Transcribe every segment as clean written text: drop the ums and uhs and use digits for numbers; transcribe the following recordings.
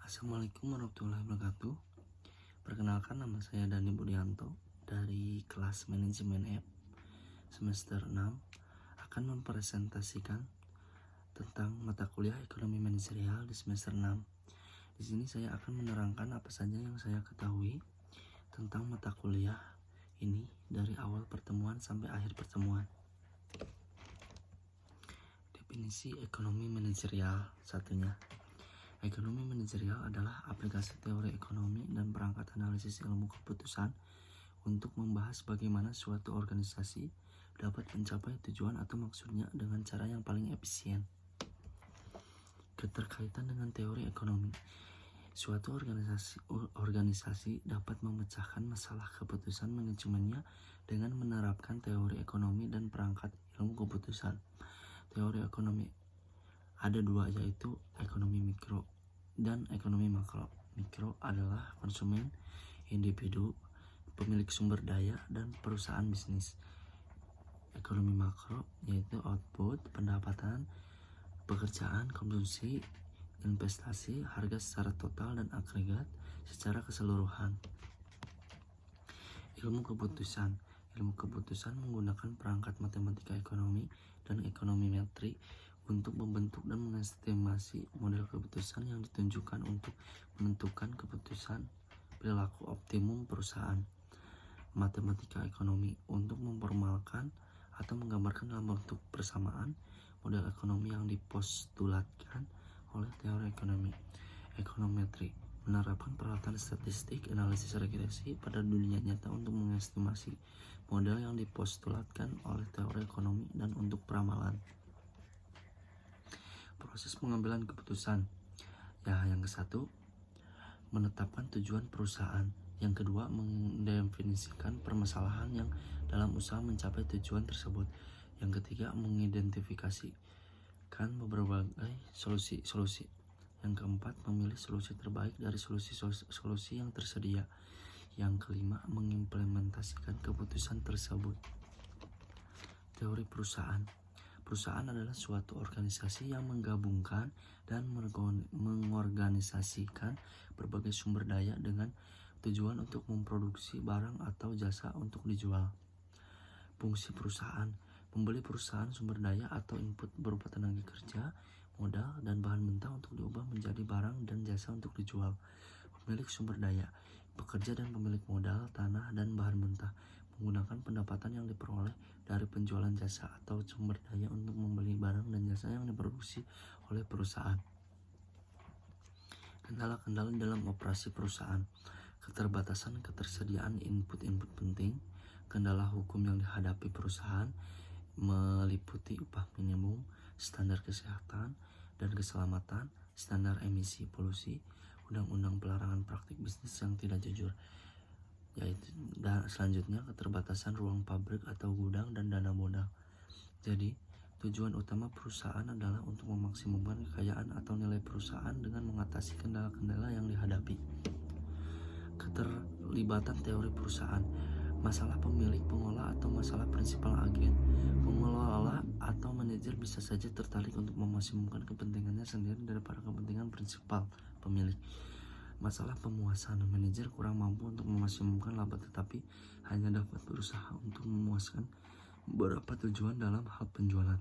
Assalamualaikum warahmatullahi wabarakatuh. Perkenalkan, nama saya Dani Budianto dari kelas Manajemen App semester 6 akan mempresentasikan tentang mata kuliah Ekonomi Manajerial di semester 6. Di sini saya akan menerangkan apa saja yang saya ketahui tentang mata kuliah ini dari awal pertemuan sampai akhir pertemuan. Definisi ekonomi manajerial satunya. Ekonomi manajerial adalah aplikasi teori ekonomi dan perangkat analisis ilmu keputusan untuk membahas bagaimana suatu organisasi dapat mencapai tujuan atau maksudnya dengan cara yang paling efisien. Keterkaitan dengan teori ekonomi. Suatu organisasi dapat memecahkan masalah keputusan manajemennya dengan menerapkan teori ekonomi dan perangkat ilmu keputusan. Teori ekonomi ada dua, yaitu ekonomi mikro dan ekonomi makro. Mikro adalah konsumen, individu, pemilik sumber daya, dan perusahaan bisnis. Ekonomi makro yaitu output, pendapatan, pekerjaan, konsumsi, investasi, harga secara total dan agregat secara keseluruhan. Ilmu keputusan. Ilmu keputusan menggunakan perangkat matematika ekonomi dan ekonometri untuk membentuk dan mengestimasi model keputusan yang ditunjukkan untuk menentukan keputusan perilaku optimum perusahaan. Matematika ekonomi untuk memformalkan atau menggambarkan dalam bentuk persamaan model ekonomi yang dipostulatkan oleh teori ekonomi. Ekonometri menerapkan peralatan statistik, analisis regresi pada dunia nyata untuk mengestimasi model yang dipostulatkan oleh teori ekonomi dan untuk peramalan. Proses pengambilan keputusan. Yang ke-1, menetapkan tujuan perusahaan. Yang kedua, mendefinisikan permasalahan yang dalam usaha mencapai tujuan tersebut. Yang ketiga, mengidentifikasikan berbagai solusi. Yang keempat, memilih solusi terbaik dari solusi yang tersedia. Yang kelima, mengimplementasikan keputusan tersebut. Teori perusahaan. Perusahaan adalah suatu organisasi yang menggabungkan dan mengorganisasikan berbagai sumber daya dengan tujuan untuk memproduksi barang atau jasa untuk dijual. Fungsi perusahaan. Membeli perusahaan sumber daya atau input berupa tenaga kerja, modal, dan bahan mentah untuk diubah menjadi barang dan jasa untuk dijual. Pemilik sumber daya. Pekerja dan pemilik modal, tanah, dan bahan mentah menggunakan pendapatan yang diperoleh dari penjualan jasa atau sumber daya untuk membeli barang dan jasa yang diproduksi oleh perusahaan. Kendala-kendala dalam operasi perusahaan. Keterbatasan ketersediaan input penting. Kendala hukum yang dihadapi perusahaan meliputi upah minimum, standar kesehatan dan keselamatan, standar emisi polusi, undang-undang pelarangan praktik bisnis yang tidak jujur. Selanjutnya, keterbatasan ruang pabrik atau gudang dan dana modal. Jadi, tujuan utama perusahaan adalah untuk memaksimumkan kekayaan atau nilai perusahaan dengan mengatasi kendala-kendala yang dihadapi. Keterlibatan teori perusahaan. Masalah pemilik, pengelola, atau masalah prinsipal agen. Pengelola atau manajer bisa saja tertarik untuk memaksimumkan kepentingannya sendiri daripada kepentingan prinsipal pemilik. Masalah pemuasan. Manajer kurang mampu untuk memaksimumkan laba tetapi hanya dapat berusaha untuk memuaskan beberapa tujuan dalam hal penjualan,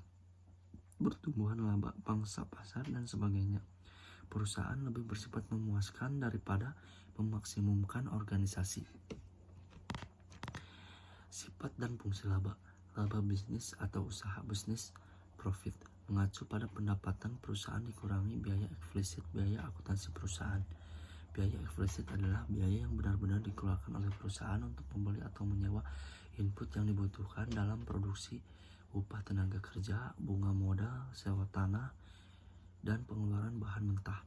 pertumbuhan laba, pangsa pasar, dan sebagainya. Perusahaan lebih bersifat memuaskan daripada memaksimumkan organisasi. Sifat dan fungsi laba. Laba bisnis atau usaha bisnis, profit, mengacu pada pendapatan perusahaan dikurangi biaya eksplisit, biaya akuntansi perusahaan. Biaya eksplisit adalah biaya yang benar-benar dikeluarkan oleh perusahaan untuk membeli atau menyewa input yang dibutuhkan dalam produksi, upah tenaga kerja, bunga modal, sewa tanah, dan pengeluaran bahan mentah.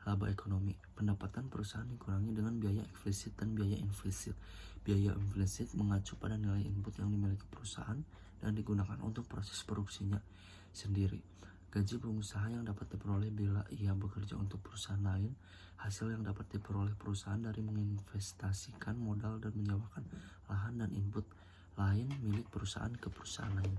Laba ekonomi. Pendapatan perusahaan dikurangi dengan biaya eksplisit dan biaya implisit. Biaya implisit mengacu pada nilai input yang dimiliki perusahaan dan digunakan untuk proses produksinya sendiri. Gaji pengusaha yang dapat diperoleh bila ia bekerja untuk perusahaan lain. Hasil yang dapat diperoleh perusahaan dari menginvestasikan modal dan menyewakan lahan dan input lain milik perusahaan ke perusahaan lain.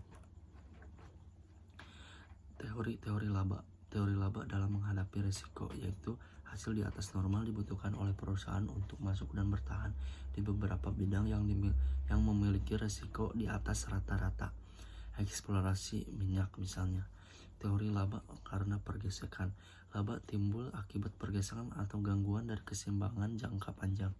Teori laba. Teori laba dalam menghadapi risiko, yaitu berhasil di atas normal dibutuhkan oleh perusahaan untuk masuk dan bertahan di beberapa bidang yang memiliki resiko di atas rata-rata. Eksplorasi minyak misalnya. Teori laba karena pergesekan. Laba timbul akibat pergesekan atau gangguan dari keseimbangan jangka panjang.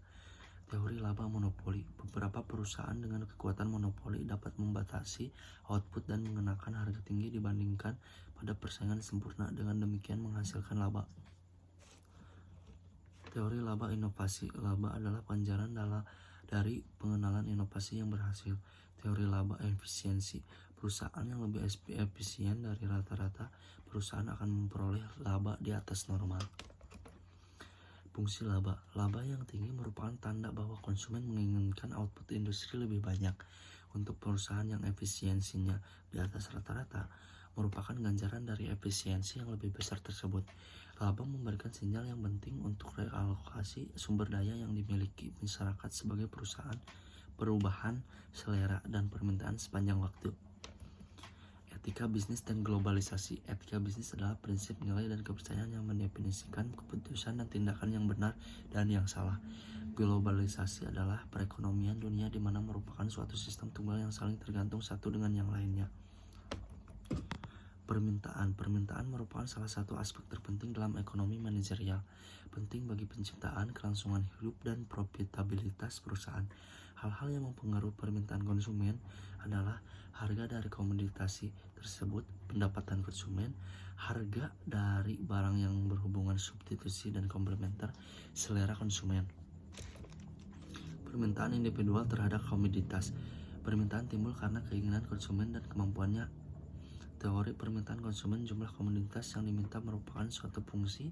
Teori laba monopoli. Beberapa perusahaan dengan kekuatan monopoli dapat membatasi output dan mengenakan harga tinggi dibandingkan pada persaingan sempurna, dengan demikian menghasilkan laba. Teori laba inovasi. Laba adalah panjaran dari pengenalan inovasi yang berhasil. Teori laba efisiensi. Perusahaan yang lebih efisien dari rata-rata perusahaan akan memperoleh laba di atas normal. Fungsi laba. Laba yang tinggi merupakan tanda bahwa konsumen menginginkan output industri lebih banyak. Untuk perusahaan yang efisiensinya di atas rata-rata, merupakan ganjaran dari efisiensi yang lebih besar tersebut. Laba memberikan sinyal yang penting untuk realokasi sumber daya yang dimiliki masyarakat sebagai perubahan selera dan permintaan sepanjang waktu. Etika bisnis dan globalisasi. Etika bisnis adalah prinsip nilai dan kepercayaan yang mendefinisikan keputusan dan tindakan yang benar dan yang salah. Globalisasi adalah perekonomian dunia di mana merupakan suatu sistem tunggal yang saling tergantung satu dengan yang lainnya. Permintaan. Permintaan merupakan salah satu aspek terpenting dalam ekonomi manajerial, penting bagi penciptaan, kelangsungan hidup, dan profitabilitas perusahaan. Hal-hal yang mempengaruhi permintaan konsumen adalah harga dari komoditas tersebut, pendapatan konsumen, harga dari barang yang berhubungan substitusi dan komplementer, selera konsumen. Permintaan individual terhadap komoditas. Permintaan timbul karena keinginan konsumen dan kemampuannya. Teori permintaan konsumen. Jumlah komoditas yang diminta merupakan suatu fungsi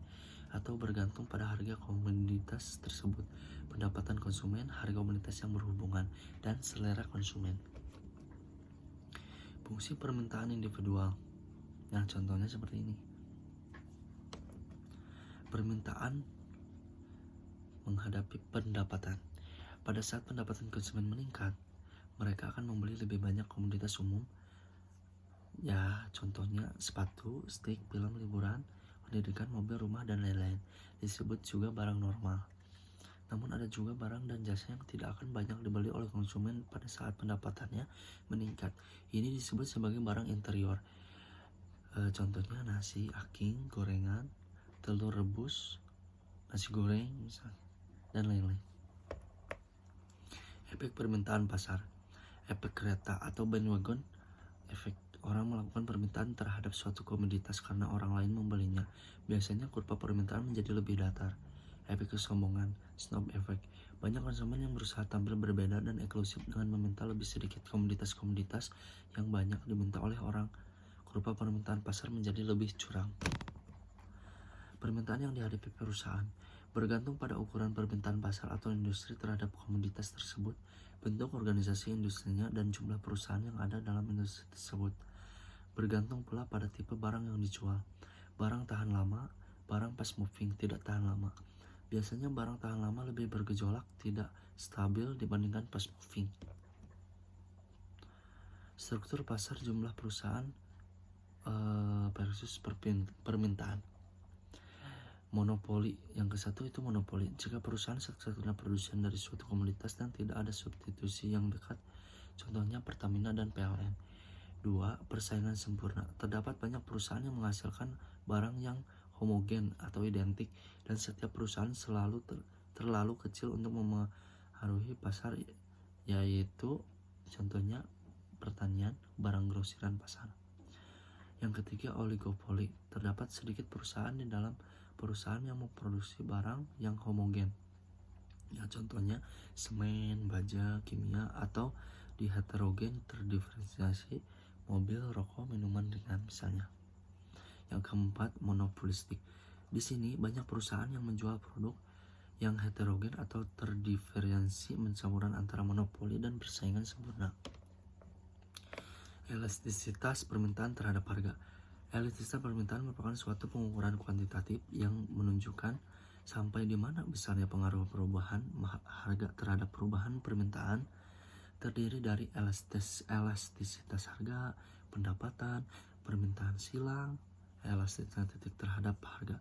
atau bergantung pada harga komoditas tersebut, pendapatan konsumen, harga komoditas yang berhubungan, dan selera konsumen. Fungsi permintaan individual. Nah, contohnya seperti ini. Permintaan menghadapi pendapatan. Pada saat pendapatan konsumen meningkat, mereka akan membeli lebih banyak komoditas umum. Ya, contohnya sepatu, steak, film, liburan, pendidikan, mobil, rumah, dan lain-lain. Disebut juga barang normal. Namun ada juga barang dan jasa yang tidak akan banyak dibeli oleh konsumen pada saat pendapatannya meningkat. Ini disebut sebagai barang interior. Contohnya nasi aking, gorengan, telur rebus, nasi goreng misalnya, dan lain-lain. Efek permintaan pasar. Efek kereta atau bandwagon. Efek orang melakukan permintaan terhadap suatu komoditas karena orang lain membelinya. Biasanya kurva permintaan menjadi lebih datar. Efek kesombongan, snob effect. Banyak konsumen yang berusaha tampil berbeda dan eksklusif dengan meminta lebih sedikit komoditas-komoditas yang banyak diminta oleh orang. Kurva permintaan pasar menjadi lebih curang. Permintaan yang dihadapi perusahaan bergantung pada ukuran permintaan pasar atau industri terhadap komoditas tersebut, bentuk organisasi industrinya, dan jumlah perusahaan yang ada dalam industri tersebut. Bergantung pula pada tipe barang yang dijual. Barang tahan lama, barang fast moving, tidak tahan lama. Biasanya barang tahan lama lebih bergejolak, tidak stabil dibandingkan fast moving. Struktur pasar, jumlah perusahaan versus permintaan. Monopoli. Yang kesatu itu monopoli. Jika perusahaan satu-satunya produsen dari suatu komoditas dan tidak ada substitusi yang dekat, contohnya Pertamina dan PLN. 2. Persaingan sempurna. Terdapat banyak perusahaan yang menghasilkan barang yang homogen atau identik, dan setiap perusahaan selalu terlalu kecil untuk memengaruhi pasar, yaitu contohnya pertanian, barang grosiran pasar. Yang ketiga, oligopoli. Terdapat sedikit perusahaan di dalam perusahaan yang memproduksi barang yang homogen. Ya, contohnya semen, baja, kimia, atau di heterogen terdiferensiasi, mobil, rokok, minuman ringan misalnya. Yang keempat, monopolistik. Di sini banyak perusahaan yang menjual produk yang heterogen atau terdiferensiasi, mencampuran antara monopoli dan persaingan sempurna. Elastisitas permintaan terhadap harga. Elastisitas permintaan merupakan suatu pengukuran kuantitatif yang menunjukkan sampai di mana besarnya pengaruh perubahan harga terhadap perubahan permintaan. Terdiri dari elastisitas harga, pendapatan, permintaan silang, elastisitas titik terhadap harga.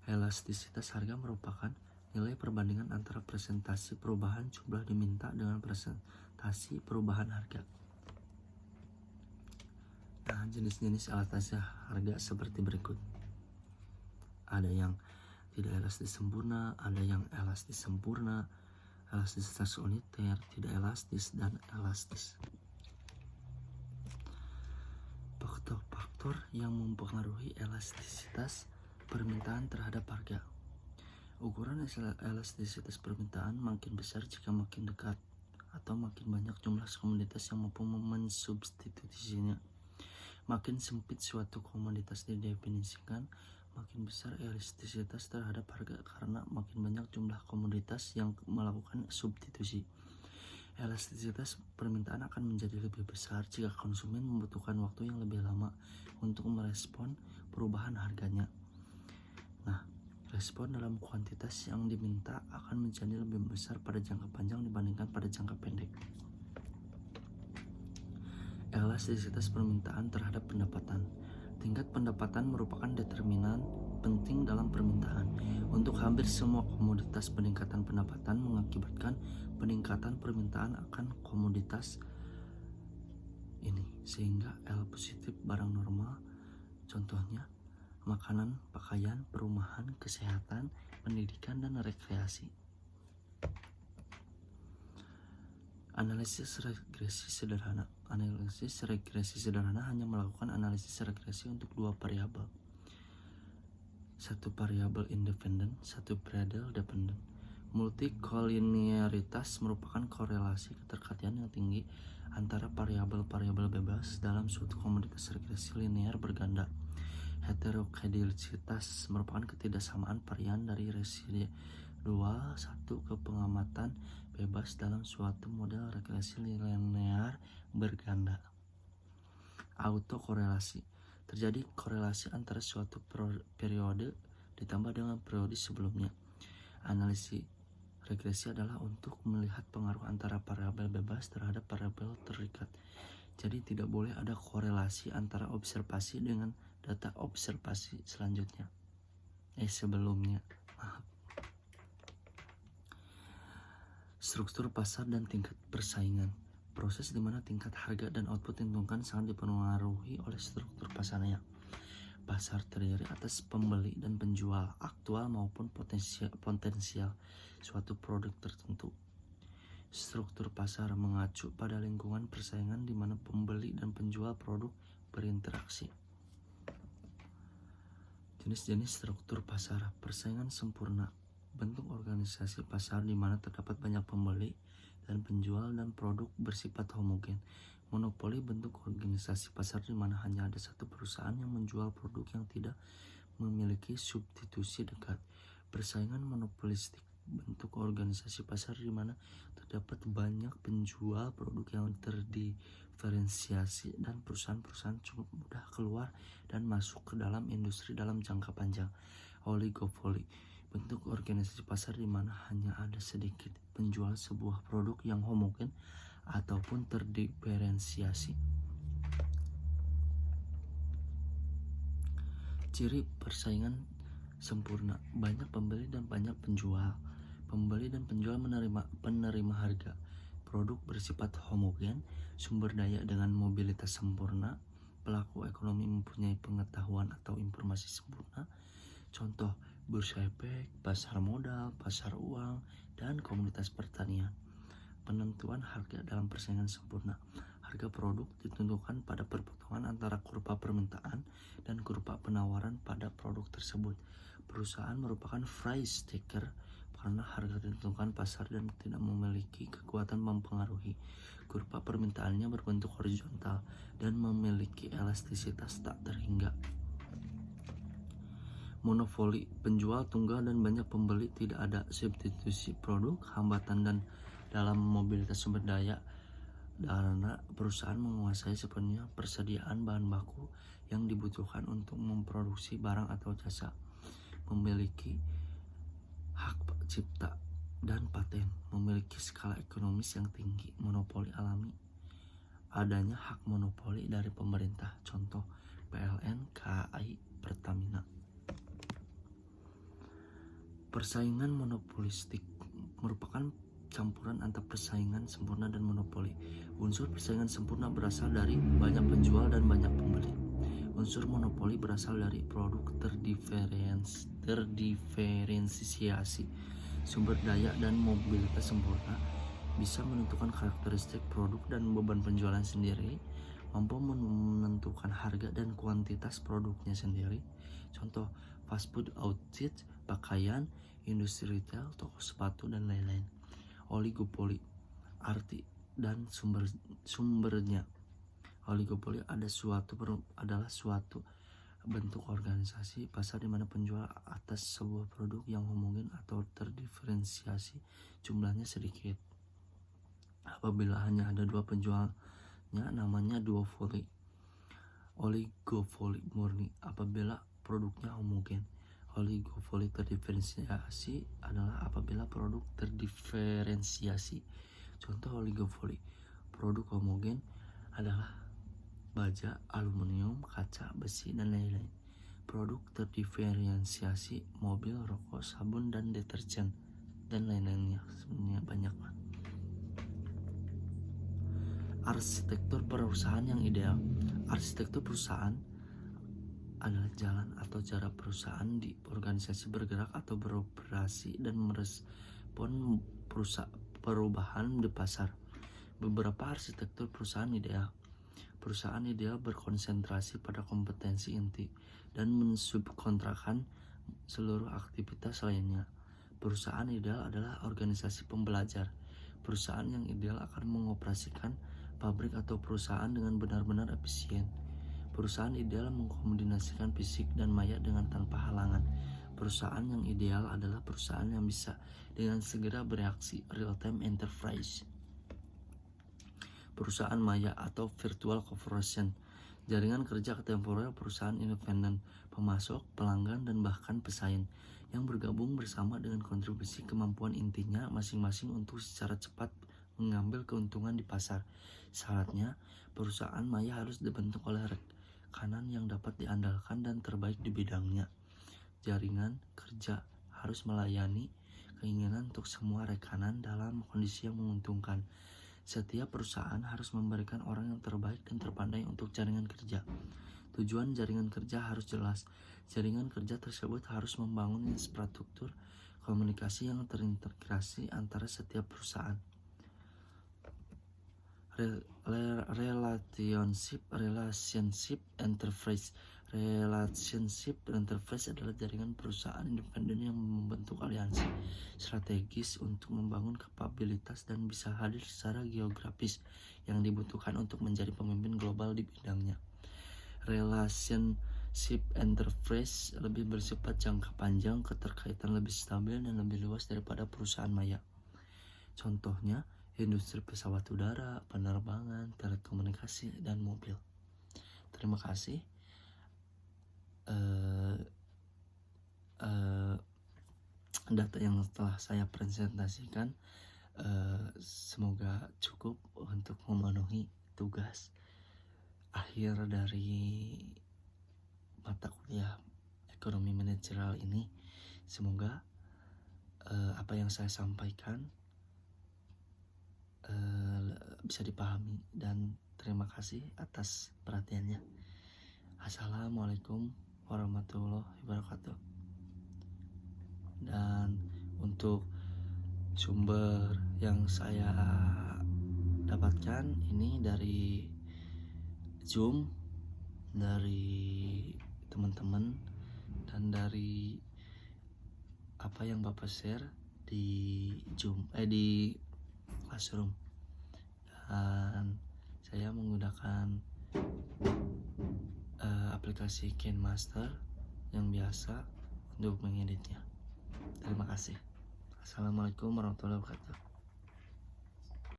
Elastisitas harga merupakan nilai perbandingan antara presentasi perubahan jumlah diminta dengan presentasi perubahan harga. Nah, jenis-jenis elastisitas harga seperti berikut. Ada yang tidak elastis sempurna, ada yang elastis sempurna, elastisitas uniter, tidak elastis, dan elastis. Faktor-faktor yang mempengaruhi elastisitas permintaan terhadap harga. Ukuran elastisitas permintaan makin besar jika makin dekat atau makin banyak jumlah komoditas yang mampu mensubstitusinya. Makin sempit suatu komoditas didefinisikan, makin besar elastisitas terhadap harga karena makin banyak jumlah komoditas yang melakukan substitusi. Elastisitas permintaan akan menjadi lebih besar jika konsumen membutuhkan waktu yang lebih lama untuk merespon perubahan harganya. Nah, respon dalam kuantitas yang diminta akan menjadi lebih besar pada jangka panjang dibandingkan pada jangka pendek. Elastisitas permintaan terhadap pendapatan. Tingkat pendapatan merupakan determinan penting dalam permintaan. Untuk hampir semua komoditas, peningkatan pendapatan mengakibatkan peningkatan permintaan akan komoditas ini, sehingga L positif barang normal, contohnya makanan, pakaian, perumahan, kesehatan, pendidikan, dan rekreasi. Analisis regresi sederhana. Analisis regresi sederhana hanya melakukan analisis regresi untuk dua variabel. Satu variabel independen, satu variabel dependen. Multikolinearitas merupakan korelasi keterkaitan yang tinggi antara variabel-variabel bebas dalam suatu komoditas regresi linear berganda. Heterogeneisitas merupakan ketidaksamaan varian dari residual satu ke pengamatan bebas dalam suatu model regresi linear berganda. Autokorelasi. Terjadi korelasi antara suatu periode ditambah dengan periode sebelumnya. Analisis regresi adalah untuk melihat pengaruh antara variabel bebas terhadap variabel terikat. Jadi tidak boleh ada korelasi antara observasi dengan data observasi selanjutnya. Sebelumnya. Struktur pasar dan tingkat persaingan. Proses di mana tingkat harga dan output ditentukan sangat dipengaruhi oleh struktur pasarnya. Pasar terdiri atas pembeli dan penjual aktual maupun potensial suatu produk tertentu. Struktur pasar mengacu pada lingkungan persaingan di mana pembeli dan penjual produk berinteraksi. Jenis-jenis struktur pasar. Persaingan sempurna. Bentuk organisasi pasar di mana terdapat banyak pembeli dan penjual dan produk bersifat homogen. Monopoli. Bentuk organisasi pasar di mana hanya ada satu perusahaan yang menjual produk yang tidak memiliki substitusi dekat. Persaingan monopolistik. Bentuk organisasi pasar di mana terdapat banyak penjual produk yang terdiferensiasi dan perusahaan-perusahaan cukup mudah keluar dan masuk ke dalam industri dalam jangka panjang. Oligopoli. Bentuk organisasi pasar di mana hanya ada sedikit penjual sebuah produk yang homogen ataupun terdiferensiasi. Ciri persaingan sempurna. Banyak pembeli dan banyak penjual. Pembeli dan penjual penerima harga. Produk bersifat homogen. Sumber daya dengan mobilitas sempurna. Pelaku ekonomi mempunyai pengetahuan atau informasi sempurna. Contoh, bursa efek, pasar modal, pasar uang, dan komunitas pertanian. Penentuan harga dalam persaingan sempurna. Harga produk ditentukan pada perpotongan antara kurva permintaan dan kurva penawaran pada produk tersebut. Perusahaan merupakan price taker karena harga ditentukan pasar dan tidak memiliki kekuatan mempengaruhi. Kurva permintaannya berbentuk horizontal dan memiliki elastisitas tak terhingga. Monopoli. Penjual tunggal dan banyak pembeli, tidak ada substitusi produk, hambatan dan dalam mobilitas sumber daya karena perusahaan menguasai sepenuhnya persediaan bahan baku yang dibutuhkan untuk memproduksi barang atau jasa. Memiliki hak cipta dan paten. Memiliki skala ekonomis yang tinggi. Monopoli alami. Adanya hak monopoli dari pemerintah. Contoh, PLN, KAI, Pertamina. Persaingan monopolistik merupakan campuran antara persaingan sempurna dan monopoli. Unsur persaingan sempurna berasal dari banyak penjual dan banyak pembeli. Unsur monopoli berasal dari produk terdiferensiasi. Sumber daya dan mobilitas sempurna bisa menentukan karakteristik produk dan beban penjualan sendiri, mampu menentukan harga dan kuantitas produknya sendiri. Contoh, fast food outlet, pakaian, industri retail, toko sepatu, dan lain-lain. Oligopoli, arti dan sumbernya. Oligopoli adalah suatu bentuk organisasi pasar di mana penjual atas sebuah produk yang homogen atau terdiferensiasi jumlahnya sedikit. Apabila hanya ada dua penjualnya, namanya duopoli. Oligopoli murni apabila produknya homogen. Oligopoli terdiferensiasi adalah apabila produk terdiferensiasi. Contoh oligopoli produk homogen adalah baja, aluminium, kaca, besi, dan lain-lain. Produk terdiferensiasi mobil, rokok, sabun, dan deterjen, dan lain-lainnya. Sebenarnya banyak. Arsitektur perusahaan yang ideal. Arsitektur perusahaan adalah jalan atau cara perusahaan di organisasi bergerak atau beroperasi dan merespon perubahan di pasar. Beberapa arsitektur perusahaan ideal. Perusahaan ideal berkonsentrasi pada kompetensi inti dan mensubkontrakkan seluruh aktivitas lainnya. Perusahaan ideal adalah organisasi pembelajar. Perusahaan yang ideal akan mengoperasikan pabrik atau perusahaan dengan benar-benar efisien. Perusahaan ideal mengkombinasikan fisik dan maya dengan tanpa halangan. Perusahaan yang ideal adalah perusahaan yang bisa dengan segera bereaksi, real-time enterprise. Perusahaan maya atau virtual corporation, jaringan kerja kontemporer perusahaan independen, pemasok, pelanggan, dan bahkan pesaing yang bergabung bersama dengan kontribusi kemampuan intinya masing-masing untuk secara cepat mengambil keuntungan di pasar. Syaratnya, perusahaan maya harus dibentuk oleh rekanan yang dapat diandalkan dan terbaik di bidangnya. Jaringan kerja harus melayani keinginan untuk semua rekanan dalam kondisi yang menguntungkan. Setiap perusahaan harus memberikan orang yang terbaik dan terpandai untuk jaringan kerja. Tujuan jaringan kerja harus jelas. Jaringan kerja tersebut harus membangun infrastruktur komunikasi yang terintegrasi antara setiap perusahaan. Relationship enterprise. Relationship enterprise adalah jaringan perusahaan independen yang membentuk aliansi strategis untuk membangun kapabilitas dan bisa hadir secara geografis yang dibutuhkan untuk menjadi pemimpin global di bidangnya. Relationship enterprise lebih bersifat jangka panjang, keterkaitan lebih stabil dan lebih luas daripada perusahaan maya. Contohnya, industri pesawat udara, penerbangan, telekomunikasi, dan mobil. Terima kasih. Data yang telah saya presentasikan semoga cukup untuk memenuhi tugas akhir dari mata kuliah ekonomi manajerial ini. Semoga apa yang saya sampaikan bisa dipahami, dan terima kasih atas perhatiannya. Assalamualaikum warahmatullahi wabarakatuh. Dan untuk sumber yang saya dapatkan ini dari Zoom, dari teman-teman, dan dari apa yang Bapak share di Zoom, di Classroom. Dan saya menggunakan aplikasi KineMaster yang biasa untuk mengeditnya. Terima kasih. Assalamualaikum warahmatullahi wabarakatuh.